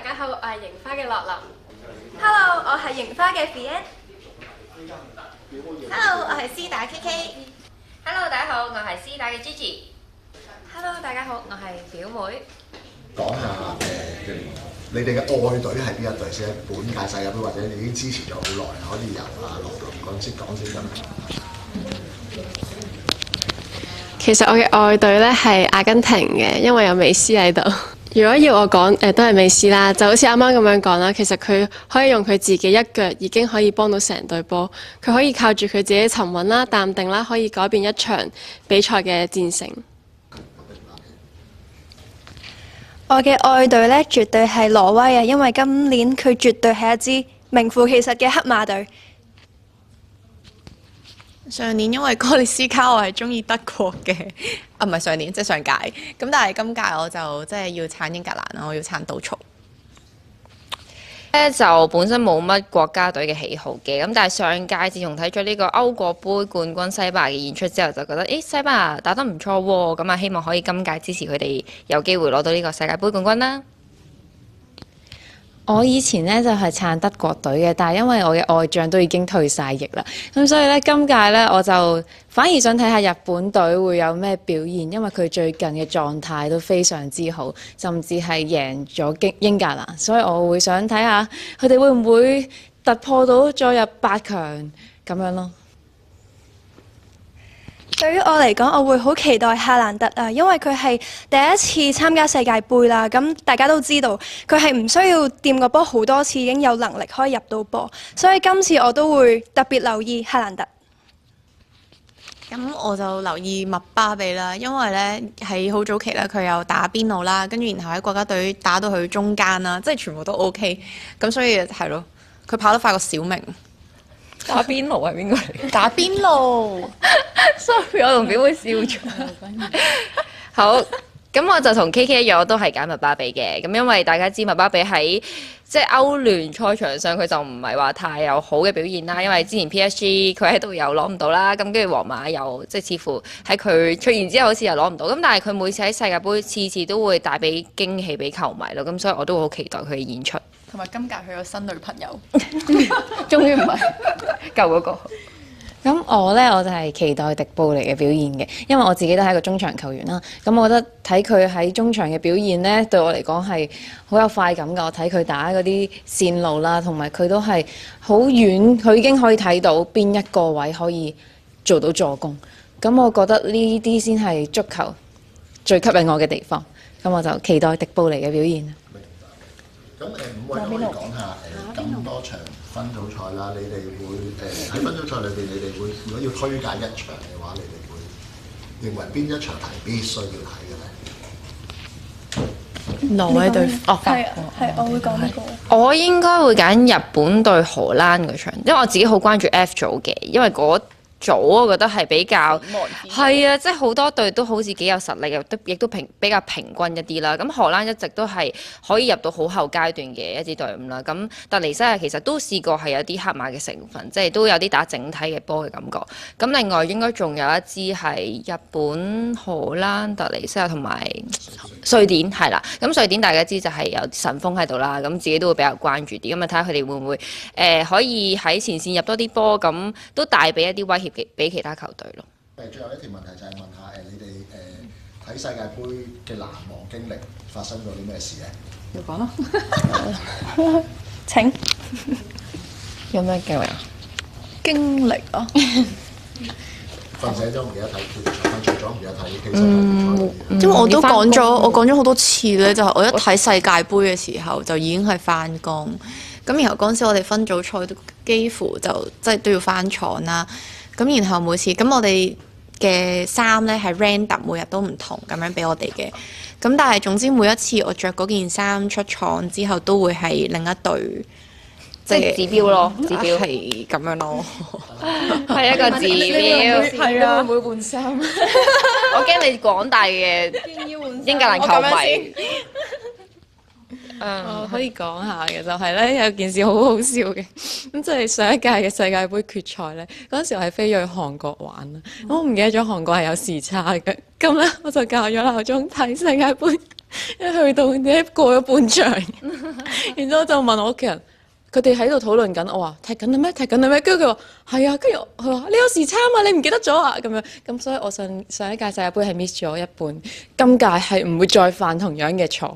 家好，我係櫻花嘅樂琳。Hello，我係櫻花嘅 Fian。Hello，我係絲打 KK。Hello，大家好，我係絲打嘅 Gigi。Hello，大家好，我係表妹。講下你哋嘅愛隊係邊一隊先？本屆世界盃或者你已經支持咗好耐，可以由樂琳講先得。其實我嘅愛隊咧係阿根廷嘅，因為有美斯喺度。如果要我講，都係美斯啦。就好似啱啱咁樣講啦，其實佢可以用佢自己一腳已經可以幫到成隊波，佢可以靠住佢自己沉穩啦、淡定啦，可以改變一場比賽嘅戰成。我嘅愛隊呢，絕對係挪威啊，因為今年佢絕對係一支名副其實嘅黑馬隊。上年因為哥列斯卡我係中意德國嘅，唔係上年即係上屆，咁但係今屆我就即係要撐英格蘭啦，我要撐杜曹。就本身冇乜國家隊嘅喜好嘅，咁但係上屆自從睇咗呢個歐國杯冠軍西班牙嘅演出之後，就覺得西班牙打得唔錯喎，咁啊希望可以今屆支持佢哋有機會攞到呢個世界盃冠軍啦。我以前呢就係撐德國隊嘅，但係因為我嘅愛將都已經退晒役啦，咁所以呢，今屆呢我就反而想睇下日本隊會有咩表現，因為佢最近嘅狀態都非常之好，甚至係贏咗英格蘭，所以我會想睇下佢哋會唔會突破到再入8強咁樣咯。對於我嚟講，我會好期待夏蘭特啊，因為佢係第一次參加世界盃啦。咁大家都知道，佢係唔需要掂個波好多次，已經有能力可以入到波。所以今次我都會特別留意夏蘭特。咁我就留意麥巴比啦，因為呢喺好早期咧，佢有打邊路啦，跟住然後喺國家隊打到去中間啦，即係全部都 OK。咁所以係咯，佢跑得快過小明。打邊爐係邊個嚟？打邊爐，sorry， 我同表妹笑咗。好，咁我就同 KK 一樣，我都係揀麥巴比嘅。咁因為大家知麥巴比喺即係歐聯賽場上，佢就唔係話太有好嘅表現啦。因為之前 PSG 佢喺度又攞唔到啦，咁跟住皇馬又即係似乎喺佢出現之後，好似又攞唔到。咁但係佢每次喺世界盃次次都會帶俾驚喜俾球迷咯。咁所以我都好期待佢嘅演出。同埋今屆佢有新女朋友，終於唔係舊嗰個。咁我呢，我就係期待迪布尼嘅表現嘅，因為我自己都係一個中場球員啦。咁我覺得睇佢喺中場嘅表現呢，對我嚟講係好有快感㗎。我睇佢打嗰啲線路啦，同埋佢都係好遠，佢已經可以睇到邊一個位可以做到助攻。咁我覺得呢啲先係足球最吸引我嘅地方。咁我就期待迪布尼嘅表現。咁五位可以講下咁多場分組賽啦，你哋會喺分組賽裏邊，你哋會如果要推介一場嘅話，你哋會認為邊一場係必須要睇嘅咧？挪威對法國，係我會講呢個。我應該會揀日本對荷蘭嗰場，因為我自己好關注 F 組嘅，因為嗰組我覺得係比較係啊，即係好多隊都好似幾有實力，亦都比較平均一啲啦。咁荷蘭一直都係可以入到好後階段嘅一支隊伍啦。咁突尼西亞其實都試過係有啲黑馬嘅成分，即係都有啲打整體嘅波嘅感覺。咁另外應該仲有一支係日本、荷蘭、突尼西亞同埋瑞典係啦。咁瑞典大家知就係有神鋒喺度啦，咁自己都會比較關注啲。咁啊睇下佢哋會唔會可以喺前線入多啲波，咁都帶俾一啲威脅俾其他球隊咯。最後一條問題就係問下你哋睇世界盃嘅難忘經歷發生過啲咩事咧？要講啦。請有咩經歷啊？經歷啊，瞓醒咗唔記得睇決賽，瞓著咗唔記得睇其實決賽。因為我都講咗，我講咗好多次咧，就係我一睇世界盃嘅時候就已經係翻工。咁然後嗰陣時我哋分組賽都幾乎就即係都要翻廠啦。咁然後每次咁我哋嘅衫咧係 random 每日都唔同咁樣俾我哋嘅。咁但係總之每一次我着嗰件衫出廠之後都會係另一隊，即係指標咯，指標係咁樣咯。係一個指標。係啊，會換衫？我驚你廣大嘅英格蘭球迷。可以講下嘅就係咧有件事好好笑嘅，咁即係上一屆嘅世界盃決賽咧，嗰陣時我係飛咗去韓國玩啦，我唔記得咗韓國係有時差嘅，咁咧我就校咗鬧鐘睇世界盃。一去到呢過咗半場，然之後就問我屋企人，佢哋喺度討論緊，我話踢緊啦咩？踢緊啦咩？跟住佢話係啊，跟住佢話你有時差嘛？你唔記得咗啊？咁樣咁，所以我上一屆世界盃係 miss 咗一半，今屆係唔會再犯同樣嘅錯。